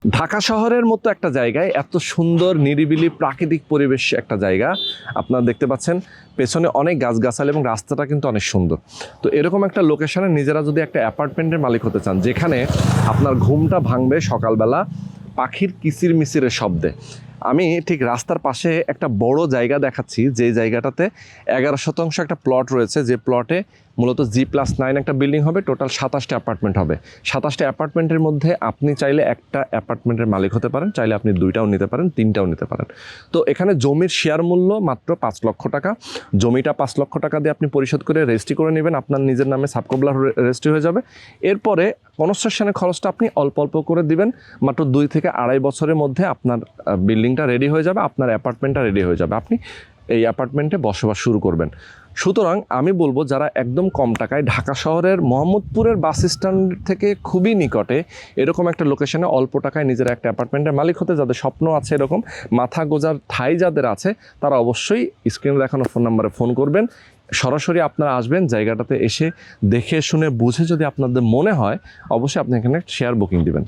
ঢাকা শহরের মতো একটা জায়গায় এত সুন্দর নিরিবিলি প্রাকৃতিক পরিবেশ একটা জায়গা আপনারা দেখতে পাচ্ছেন, পেছনে অনেক গাছগাছালি এবং রাস্তাটা কিন্তু অনেক সুন্দর। তো এরকম একটা লোকেশনে নিজেরা যদি একটা অ্যাপার্টমেন্টের মালিক হতে চান, যেখানে আপনার ঘুমটা ভাঙবে সকালবেলা পাখির কিচির মিচিরের শব্দে। আমি ঠিক রাস্তার পাশে একটা বড় জায়গা দেখাচ্ছি, যে জায়গাটাতে 11% একটা প্লট রয়েছে, যে প্লটে মূলত G+9 একটা বিল্ডিং হবে, টোটাল 27টা অ্যাপার্টমেন্ট হবে। 27টা অ্যাপার্টমেন্টের মধ্যে আপনি চাইলে একটা অ্যাপার্টমেন্টের মালিক হতে পারেন, চাইলে আপনি 2টাও নিতে পারেন, 3টাও নিতে পারেন। তো এখানে জমির শেয়ার মূল্য মাত্র 5 লক্ষ টাকা। জমিটা 5 লক্ষ টাকা দিয়ে আপনি পরিশোধ করে রেজিস্ট্রি করে নেবেন, আপনার নিজের নামে সাবকবলার রেজিস্ট্রি হয়ে যাবে। এরপরে কনস্ট্রাকশনের খরচটা আপনি অল্প অল্প করে দিবেন, মাত্র 2 থেকে আড়াই বছরের মধ্যে আপনার বিল্ডিংটা রেডি হয়ে যাবে, আপনার অ্যাপার্টমেন্টটা রেডি হয়ে যাবে, আপনি এই অ্যাপার্টমেন্টে বসবাস শুরু করবেন। সুতরাং আমি বলবো, যারা একদম কম টাকায় ঢাকা শহরের মোহাম্মদপুরের বাস স্ট্যান্ড থেকে খুবই নিকটে এরকম একটা লোকেশনে অল্প টাকায় নিজের একটা অ্যাপার্টমেন্টের মালিক হতে, যাদের স্বপ্ন আছে এরকম মাথা গোজার ঠাঁই যাদের আছে, তারা অবশ্যই স্ক্রিনে দেখানো ফোন নাম্বারে ফোন করবেন। সরাসরি আপনারা আসবেন, জায়গাটাতে এসে দেখে শুনে বুঝে যদি আপনাদের মনে হয়, অবশ্যই আপনি এখানে শেয়ার বুকিং দিবেন।